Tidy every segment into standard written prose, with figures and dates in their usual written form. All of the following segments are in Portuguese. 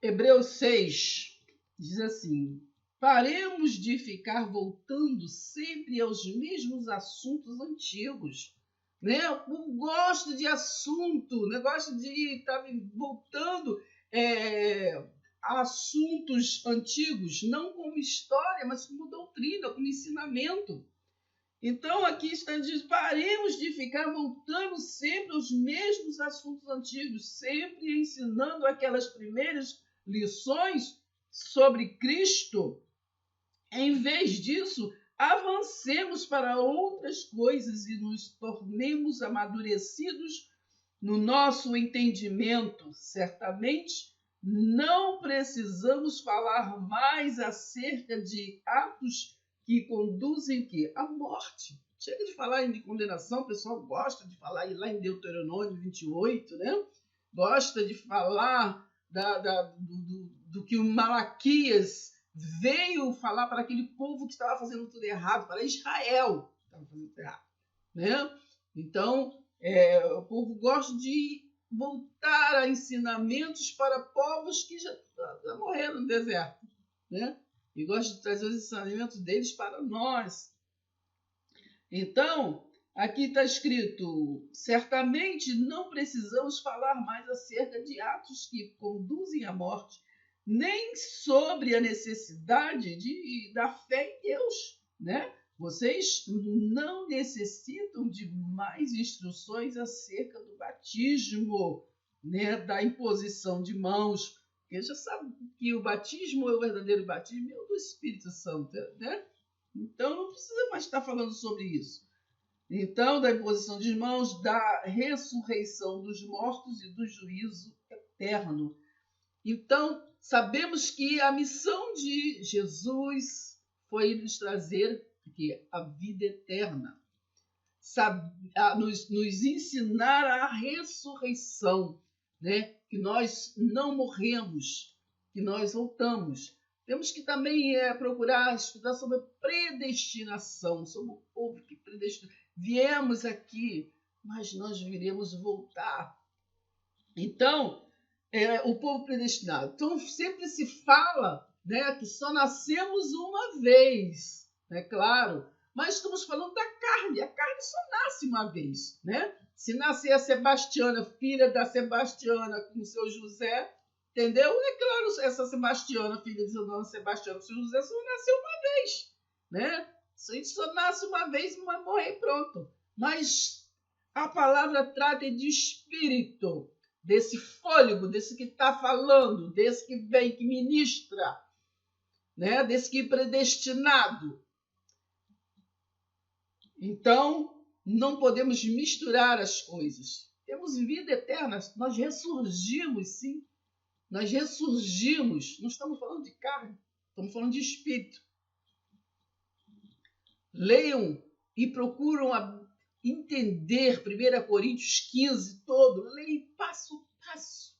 Hebreus 6 diz assim: paremos de ficar voltando sempre aos mesmos assuntos antigos. Né? O povo gosta de assunto, né? Gosta de estar voltando a assuntos antigos, não como história, mas como doutrina, como ensinamento. Então, aqui está dizendo, paremos de ficar voltando sempre aos mesmos assuntos antigos, sempre ensinando aquelas primeiras lições sobre Cristo. Em vez disso, avancemos para outras coisas e nos tornemos amadurecidos no nosso entendimento. Certamente, não precisamos falar mais acerca de atos que conduzem à morte. Chega de falar em condenação, o pessoal gosta de falar lá em Deuteronômio 28, né? Gosta de falar do que o Malaquias veio falar para aquele povo que estava fazendo tudo errado, para Israel que estava fazendo tudo errado. Né? Então, o povo gosta de voltar a ensinamentos para povos que já morreram no deserto. Né? E gosta de trazer os ensinamentos deles para nós. Então, aqui está escrito, certamente não precisamos falar mais acerca de atos que conduzem à morte, nem sobre a necessidade da fé em Deus, né? Vocês não necessitam de mais instruções acerca do batismo, né? Da imposição de mãos, porque já sabe que o batismo é o verdadeiro batismo, é o do Espírito Santo, né? Então não precisa mais estar falando sobre isso. Então, da imposição de mãos, da ressurreição dos mortos e do juízo eterno. Então, sabemos que a missão de Jesus foi nos trazer a vida eterna, nos ensinar a ressurreição, né? Que nós não morremos, que nós voltamos. Temos que também procurar estudar sobre a predestinação, sobre o povo que predestinou. Viemos aqui, mas nós viremos voltar. Então, o povo predestinado. Então, sempre se fala, né, que só nascemos uma vez, é claro, mas estamos falando da carne. A carne só nasce uma vez. Né? Se nascer a Sebastiana, filha da Sebastiana com o seu José, entendeu? É claro, essa Sebastiana, filha de Dona Sebastiana com o seu José, só nasceu uma vez. Né? A gente só nasce uma vez e vai morrer, pronto. Mas a palavra trata de espírito, desse fôlego, desse que está falando, desse que vem, que ministra, né? Desse que é predestinado. Então, não podemos misturar as coisas. Temos vida eterna, nós ressurgimos, sim. Nós ressurgimos, não estamos falando de carne, estamos falando de espírito. Leiam e procuram entender 1 Coríntios 15 todo, leia passo a passo.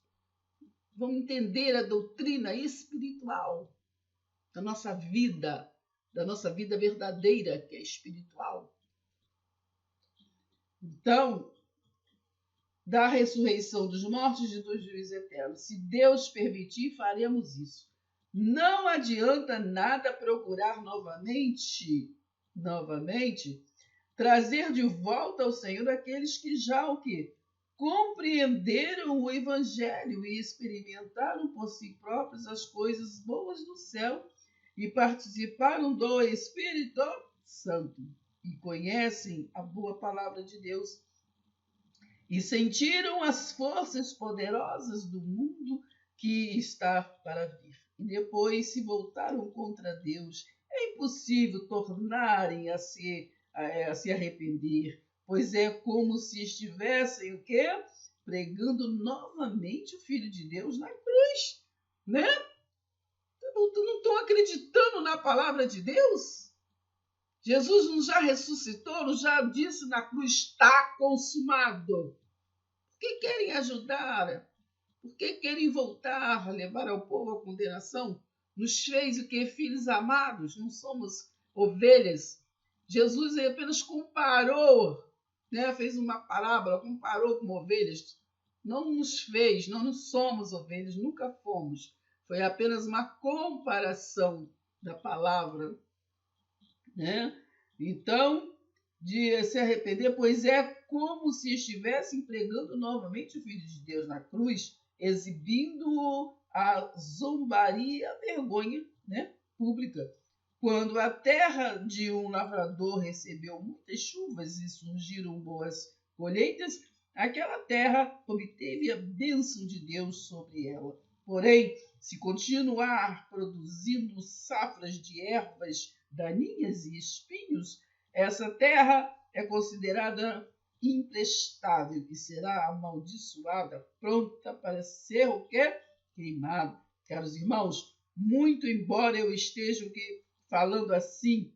Vamos entender a doutrina espiritual da nossa vida verdadeira, que é espiritual. Então, da ressurreição dos mortos e do juízo eterno. Se Deus permitir, faremos isso. Não adianta nada procurar novamente, trazer de volta ao Senhor aqueles que já compreenderam o Evangelho e experimentaram por si próprios as coisas boas do céu e participaram do Espírito Santo e conhecem a boa palavra de Deus e sentiram as forças poderosas do mundo que está para vir. E depois se voltaram contra Deus. É impossível tornarem a se arrepender, pois é como se estivessem pregando novamente o Filho de Deus na cruz, né? Não estão acreditando na palavra de Deus? Jesus não já ressuscitou, não já disse na cruz, está consumado. Por que querem ajudar? Por que querem voltar a levar ao povo a condenação? Nos fez o que? Filhos amados, não somos ovelhas. Jesus apenas comparou, né? Fez uma parábola, comparou com ovelhas. Não nos fez, não somos ovelhas, nunca fomos. foi apenas uma comparação da palavra, né? Então, de se arrepender, pois é como se estivesse empregando novamente o Filho de Deus na cruz, exibindo a zombaria, a vergonha, né, pública. Quando a terra de um lavrador recebeu muitas chuvas e surgiram boas colheitas, aquela terra obteve a bênção de Deus sobre ela. Porém, se continuar produzindo safras de ervas daninhas e espinhos, essa terra é considerada imprestável e será amaldiçoada, pronta para ser o quê? Queimada. Caros irmãos, muito embora eu esteja falando assim,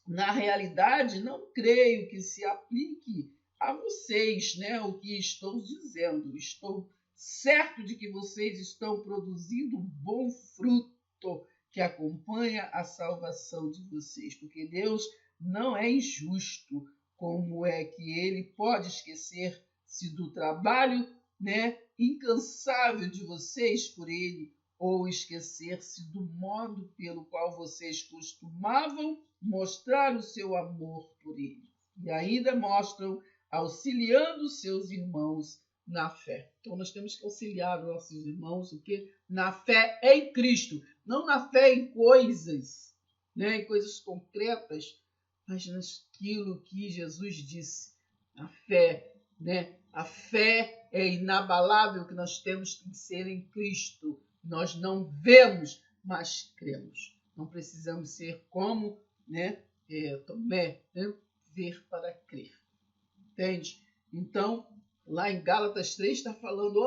na realidade não creio que se aplique a vocês, né, o que estou dizendo. Estou certo de que vocês estão produzindo bom fruto que acompanha a salvação de vocês, porque Deus não é injusto. Como é que ele pode esquecer-se do trabalho, né, incansável de vocês por ele, ou esquecer-se do modo pelo qual vocês costumavam mostrar o seu amor por ele? E ainda mostram auxiliando seus irmãos na fé. Então, nós temos que auxiliar os nossos irmãos o quê? Na fé em Cristo, não na fé em coisas, né, em coisas concretas, mas naquilo que Jesus disse. A fé, né? A fé é inabalável que nós temos que ser em Cristo. Nós não vemos, mas cremos. Não precisamos ser como, né, Tomé, né? Ver para crer. Entende? Então, lá em Gálatas 3 está falando,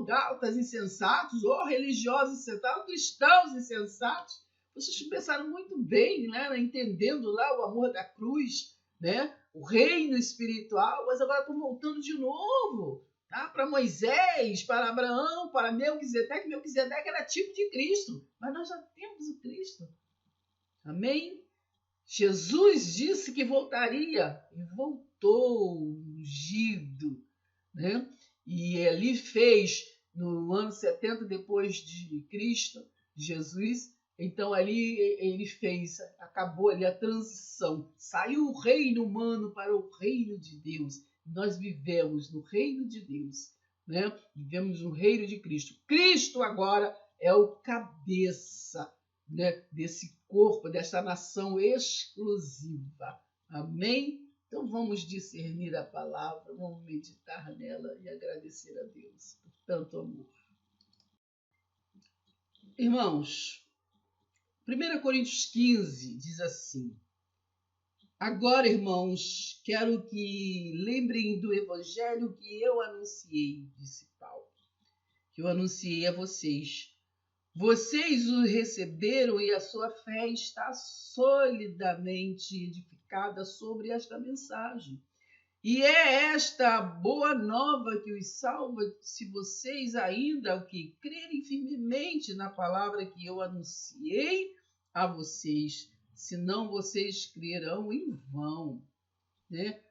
Gálatas insensatos, religiosos insensatos, cristãos insensatos. Vocês pensaram muito bem, né, entendendo lá o amor da cruz, né, o reino espiritual, mas agora estão voltando de novo, tá, para Moisés, para Abraão, para Melquisedeque. Melquisedeque era tipo de Cristo, mas nós já temos o Cristo. Amém? Jesus disse que voltaria e voltou ungido, né? E ali fez, no ano 70 depois de Cristo, Jesus, então ali ele fez, acabou ali a transição, saiu o reino humano para o reino de Deus. Nós vivemos no reino de Deus, né? Vivemos no reino de Cristo. Cristo agora é o cabeça, né, desse corpo, desta nação exclusiva. Amém? Então vamos discernir a palavra, vamos meditar nela e agradecer a Deus por tanto amor. Irmãos, 1 Coríntios 15 diz assim: agora, irmãos, quero que lembrem do evangelho que eu anunciei, disse Paulo, que eu anunciei a vocês. Vocês o receberam e a sua fé está solidamente edificada sobre esta mensagem. E é esta boa nova que os salva, se vocês ainda o que crerem firmemente na palavra que eu anunciei a vocês, senão vocês crerão em vão, né?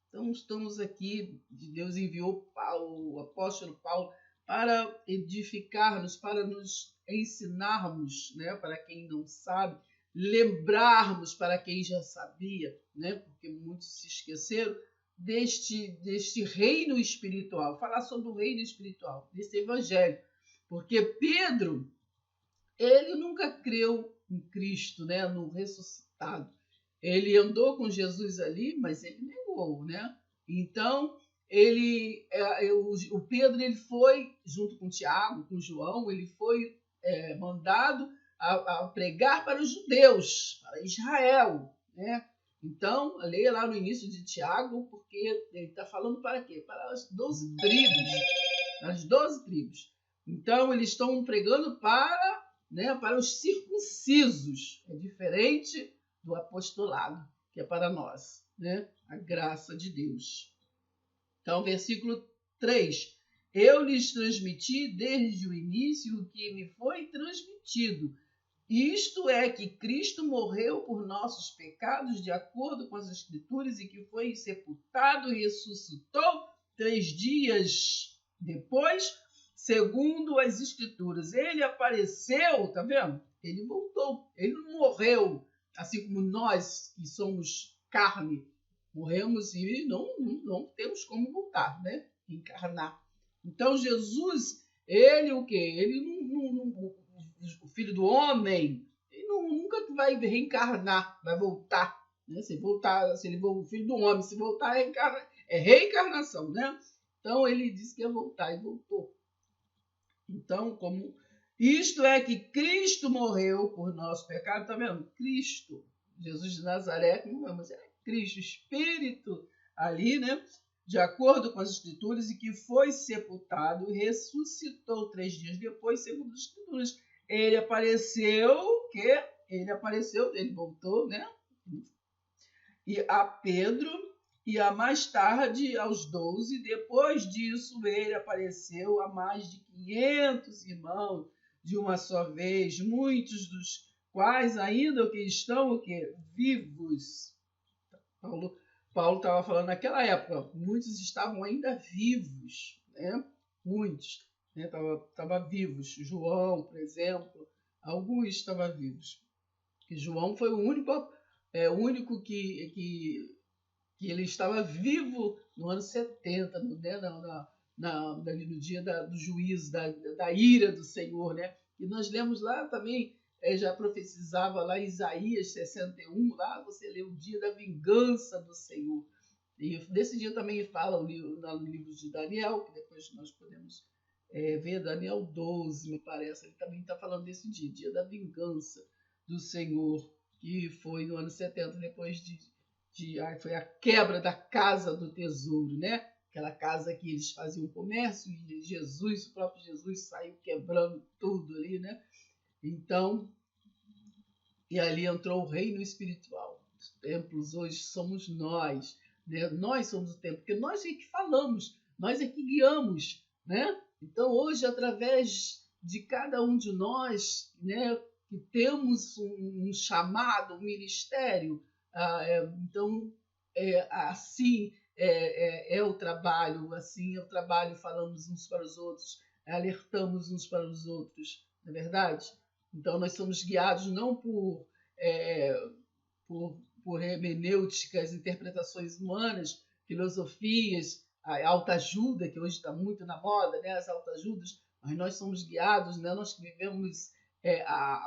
Então estamos aqui, Deus enviou Paulo, o apóstolo Paulo, para edificar-nos, para nos ensinarmos, né, para quem não sabe, lembrarmos para quem já sabia, né, porque muitos se esqueceram deste reino espiritual, falar sobre o reino espiritual, desse evangelho, porque Pedro, ele nunca creu em Cristo, né, no ressuscitado. Ele andou com Jesus ali, mas ele negou, né? Então, o Pedro, ele foi, junto com Tiago, com João, ele foi mandado a pregar para os judeus, para Israel, né? Então, leia lá no início de Tiago, porque ele está falando para quê? Para as 12 tribos. As 12 tribos. Então, eles estão pregando para os circuncisos. É diferente do apostolado, que é para nós, né? A graça de Deus. Então, versículo 3. Eu lhes transmiti desde o início o que me foi transmitido. Isto é, que Cristo morreu por nossos pecados de acordo com as Escrituras e que foi sepultado e ressuscitou 3 dias depois, segundo as Escrituras. Ele apareceu, tá vendo? Ele voltou, ele não morreu, assim como nós que somos carne, morremos e não temos como voltar, né? Encarnar. Então Jesus, ele o quê? Ele o filho do homem, ele nunca vai reencarnar, vai voltar. Né? Se voltar, se ele o filho do homem, se voltar é reencarnação, né? Então ele disse que ia voltar e voltou. Então, como isto é que Cristo morreu por nosso pecado, tá vendo? Cristo, Jesus de Nazaré, mas é Cristo, Espírito ali, né? De acordo com as Escrituras, e que foi sepultado e ressuscitou 3 dias depois, segundo as Escrituras. Ele apareceu, ele voltou, né? E a Pedro, e a mais tarde aos 12. Depois disso, ele apareceu a mais de 500 irmãos de uma só vez, muitos dos quais ainda que estão vivos. Paulo estava falando naquela época, muitos estavam ainda vivos, né? Muitos estavam vivos. João, por exemplo, alguns estavam vivos. E João foi o único que ele estava vivo no ano 70, no dia do juízo, da ira do Senhor, né? E nós lemos lá também, já profetizava lá Isaías 61, lá você lê o dia da vingança do Senhor. E desse dia também fala no livro de Daniel, que depois nós podemos ver, Daniel 12, me parece. Ele também está falando desse dia da vingança do Senhor, que foi no ano 70, depois foi a quebra da casa do tesouro, né? Aquela casa que eles faziam comércio e Jesus, o próprio Jesus, saiu quebrando tudo ali, né? Então, e ali entrou o reino espiritual. Os templos hoje somos nós, né? Nós somos o templo, porque nós é que falamos, nós é que guiamos, né? Então, hoje, através de cada um de nós, né, que temos um chamado, um ministério, então, assim é o trabalho, assim é o trabalho, falamos uns para os outros, alertamos uns para os outros, não é verdade? Então, nós somos guiados não por hermenêuticas, interpretações humanas, filosofias, a autoajuda, que hoje está muito na moda, né? As autoajudas, mas nós somos guiados, né? Nós que vivemos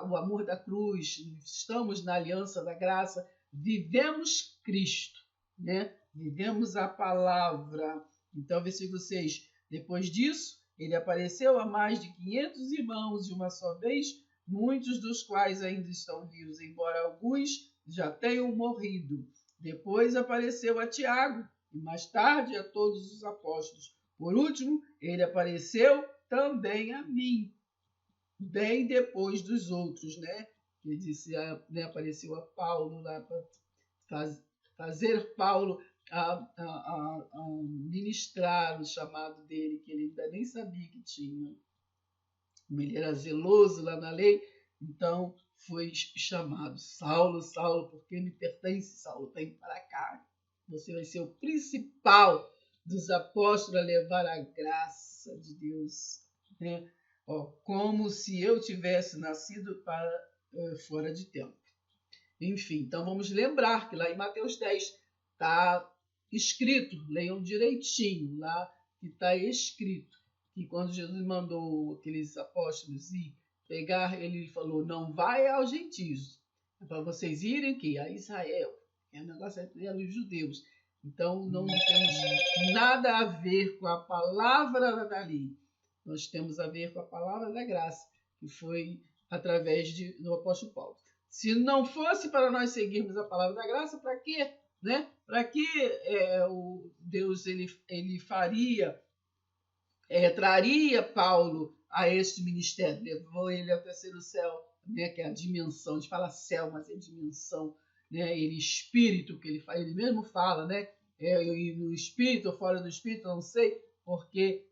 o amor da cruz, estamos na aliança da graça, vivemos Cristo, né? Vivemos a palavra. Então, versículo 6, depois disso, ele apareceu a mais de 500 irmãos de uma só vez, muitos dos quais ainda estão vivos, embora alguns já tenham morrido. Depois apareceu a Tiago, e mais tarde a todos os apóstolos. Por último, ele apareceu também a mim, bem depois dos outros, né? Ele disse, né, apareceu a Paulo lá para fazer Paulo a ministrar o chamado dele, que ele ainda nem sabia que tinha. Ele era zeloso lá na lei, então foi chamado Saulo, Saulo, porque me pertence, Saulo, vem para cá. Você vai ser o principal dos apóstolos a levar a graça de Deus, né? Como se eu tivesse nascido fora de tempo. Enfim, então vamos lembrar que lá em Mateus 10 está escrito, leiam direitinho, lá que está escrito, que quando Jesus mandou aqueles apóstolos ir pegar, ele falou, não vai aos gentios, é para vocês irem que a Israel, é um negócio é os judeus. Então não temos nada a ver com a palavra da lei, nós temos a ver com a palavra da graça, que foi através do apóstolo Paulo. Se não fosse para nós seguirmos a palavra da graça, para quê? Né? Para que o Deus ele faria, traria Paulo a este ministério, levou ele ao terceiro céu, né? Que é a dimensão, a gente fala céu, mas é dimensão, né? Ele espírito, que ele mesmo fala, né? No espírito ou fora do espírito, não sei, porque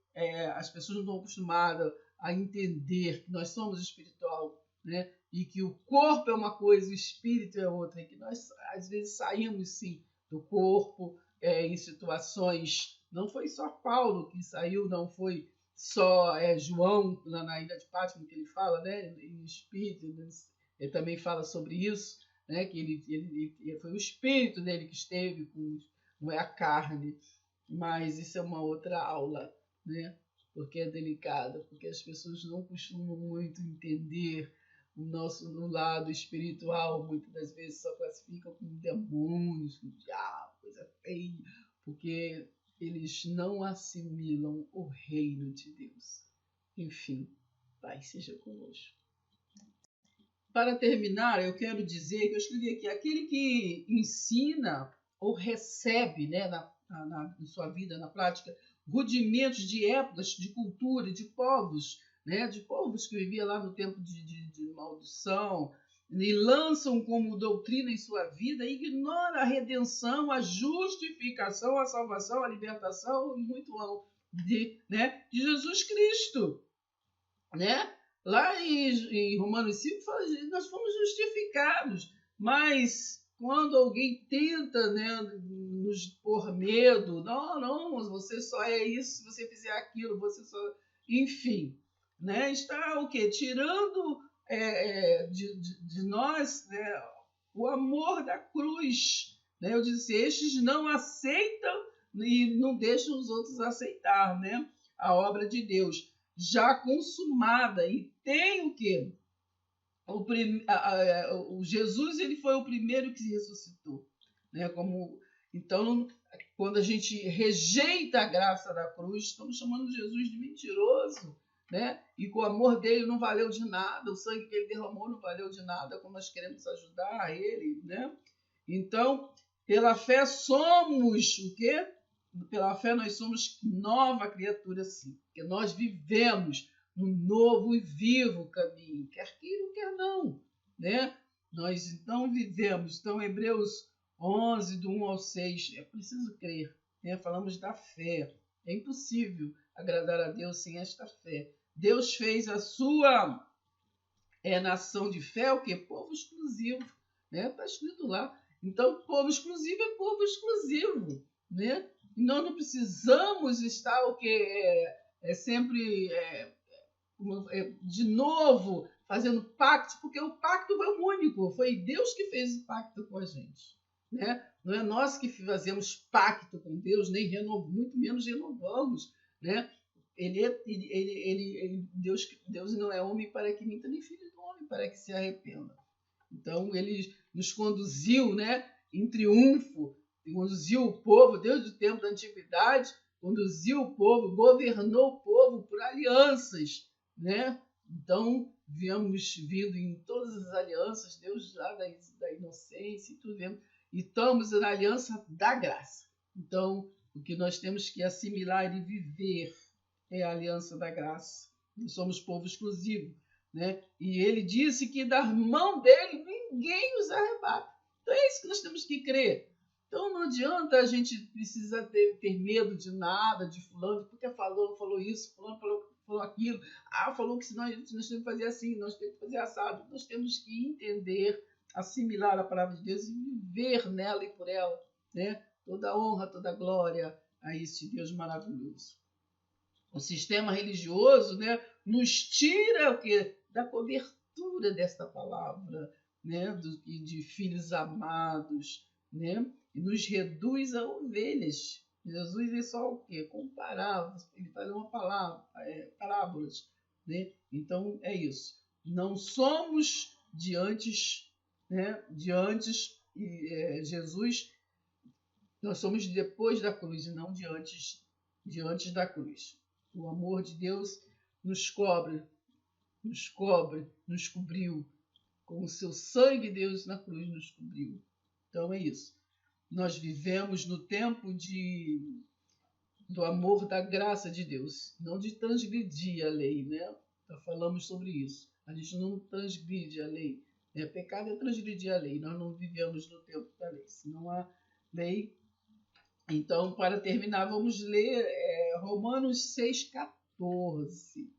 as pessoas não estão acostumadas a entender que nós somos espiritual, né? E que o corpo é uma coisa, o espírito é outra, e que nós às vezes saímos sim do corpo em situações. Não foi só Paulo que saiu, não foi só João, lá na Ilha de Pátmos, que ele fala, né, em espírito, ele também fala sobre isso, né, que ele foi o espírito dele que esteve com, não é a carne, mas isso é uma outra aula, né, porque é delicada, porque as pessoas não costumam muito entender no lado espiritual, muitas das vezes só classificam como demônios, como diabo, coisa feia, porque eles não assimilam o reino de Deus. Enfim, Pai seja conosco. Para terminar, eu quero dizer que eu escrevi aqui, aquele que ensina ou recebe, né, na sua vida, na prática, rudimentos de épocas, de cultura, de povos, né, de povos que viviam lá no tempo de maldição, e lançam como doutrina em sua vida, ignora a redenção, a justificação, a salvação, a libertação, e muito de Jesus Cristo, né? Lá em Romanos 5 fala que nós fomos justificados, mas quando alguém tenta, né, nos pôr medo, não, você só é isso se você fizer aquilo, você só... Enfim, né, está o quê? Tirando de nós, né, o amor da cruz. Né? Eu disse, estes não aceitam e não deixam os outros aceitar, né, a obra de Deus já consumada, e tem o quê? O Jesus, ele foi o primeiro que se ressuscitou, né? Então, quando a gente rejeita a graça da cruz, estamos chamando Jesus de mentiroso, né? E que o amor dele não valeu de nada, o sangue que ele derramou não valeu de nada, como nós queremos ajudar ele, né? Então, pela fé somos o quê? Pela fé nós somos nova criatura, sim, porque nós vivemos um novo e vivo caminho, quer queiram, quer não, né? Nós então vivemos, então Hebreus 11, do 1 ao 6, é preciso crer, né? Falamos da fé, é impossível agradar a Deus sem esta fé. Deus fez a sua nação de fé, o que? Povo exclusivo, né? Está escrito lá. Então, povo exclusivo é povo exclusivo, né? E nós não precisamos estar o que sempre de novo fazendo pacto, porque o pacto foi único, foi Deus que fez o pacto com a gente, né? Não é nós que fazemos pacto com Deus, nem muito menos renovamos, né? Deus não é homem para que minta, nem filho do homem para que se arrependa. Então ele nos conduziu, né, em triunfo, conduziu o povo desde o tempo da antiguidade, conduziu o povo, governou o povo por alianças, né? Então viemos vindo em todas as alianças, Deus lá da inocência e tudo vemos, e estamos na aliança da graça. Então o que nós temos que assimilar e viver é a aliança da graça. Nós somos povo exclusivo, né? E ele disse que da mão dele ninguém os arrebata. Então é isso que nós temos que crer. Então não adianta a gente precisar ter medo de nada, de fulano, porque falou isso, fulano falou aquilo, falou que senão nós temos que fazer assim, nós temos que fazer assado. Nós temos que entender, assimilar a palavra de Deus e viver nela e por ela, né? Toda honra, toda glória a este Deus maravilhoso. O sistema religioso, né, nos tira o quê? Da cobertura desta palavra, né, de filhos amados, né, e nos reduz a ovelhas. Jesus é só o quê? Comparável, ele faz uma palavra, parábolas, né? Então é isso. Não somos Jesus, nós somos depois da cruz e não de antes da cruz. O amor de Deus nos cobriu com o seu sangue. Deus na cruz nos cobriu. Então é isso. Nós vivemos no tempo do amor, da graça de Deus, não de transgredir a lei, né? Já falamos sobre isso. A gente não transgride a lei, né? Pecado é transgredir a lei. Nós não vivemos no tempo da lei. Se não há lei. Então, para terminar, vamos ler Romanos 6,14.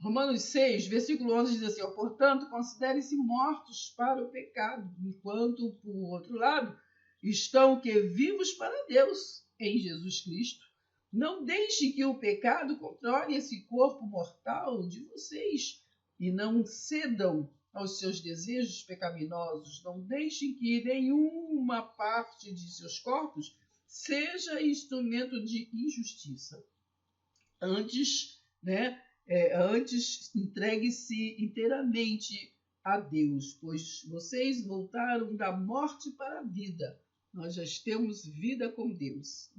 Romanos 6, versículo 11 diz assim: portanto, considerem-se mortos para o pecado, enquanto, por outro lado, estão vivos para Deus em Jesus Cristo. Não deixe que o pecado controle esse corpo mortal de vocês e não cedam aos seus desejos pecaminosos. Não deixem que nenhuma parte de seus corpos seja instrumento de injustiça. Antes, antes entregue-se inteiramente a Deus, pois vocês voltaram da morte para a vida. Nós já temos vida com Deus,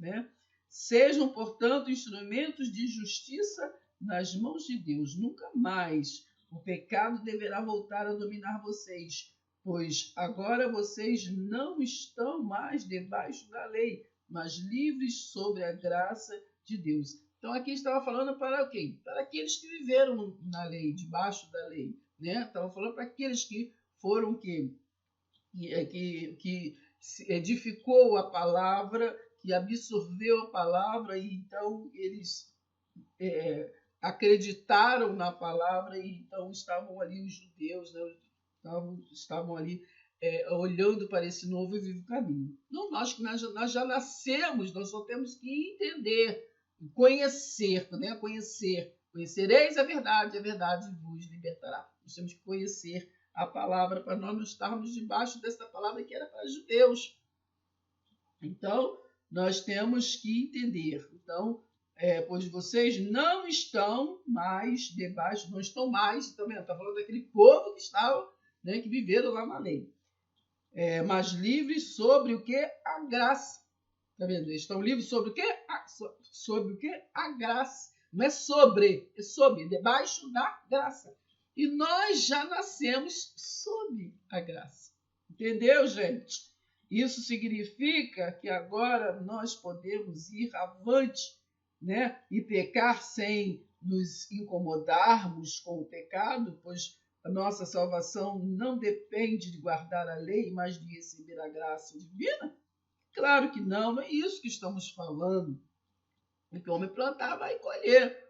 Sejam, portanto, instrumentos de justiça nas mãos de Deus. Nunca mais o pecado deverá voltar a dominar vocês, pois agora vocês não estão mais debaixo da lei, mas livres sob a graça de Deus. Então aqui estava falando para quem? Para aqueles que viveram na lei, debaixo da lei, Estava falando para aqueles que foram que edificou a palavra, que absorveu a palavra, e então eles acreditaram na palavra, e então estavam ali os judeus, estavam ali olhando para esse novo e vivo caminho. Não, nós já nascemos, nós só temos que entender, conhecer, Conhecereis a verdade vos libertará. Nós temos que conhecer a palavra para nós não estarmos debaixo dessa palavra que era para judeus. Então, nós temos que entender. Então, pois vocês não estão mais debaixo, não estão mais, também está falando daquele povo que estava, que viveram lá na lei. Mas livres sobre o que? A graça. Está vendo? Eles estão livres sobre o quê? Sobre o quê? A graça. Não é sobre, debaixo da graça. E nós já nascemos sob a graça. Entendeu, gente? Isso significa que agora nós podemos ir avante, e pecar sem nos incomodarmos com o pecado, pois a nossa salvação não depende de guardar a lei, mas de receber a graça divina? Claro que não é isso que estamos falando. O que o homem plantar vai colher.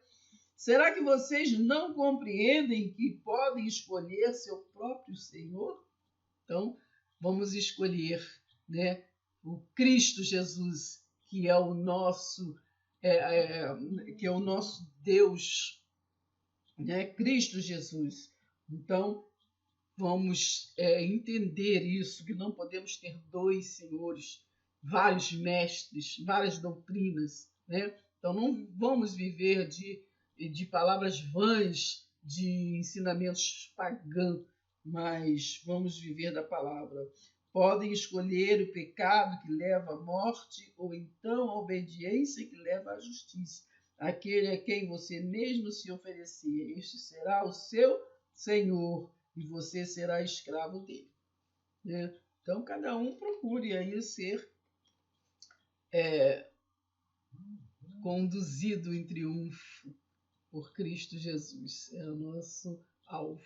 Será que vocês não compreendem que podem escolher seu próprio Senhor? Então, vamos escolher, o Cristo Jesus, que é o nosso, Deus, Cristo Jesus. Então, vamos entender isso, que não podemos ter dois senhores, vários mestres, várias doutrinas, Então, não vamos viver de palavras vãs, de ensinamentos pagãos, mas vamos viver da palavra. Podem escolher o pecado que leva à morte ou então a obediência que leva à justiça. Aquele a quem você mesmo se oferecer, este será o seu Senhor e você será escravo dele. Então, cada um procure aí ser conduzido em triunfo por Cristo Jesus. É o nosso alvo.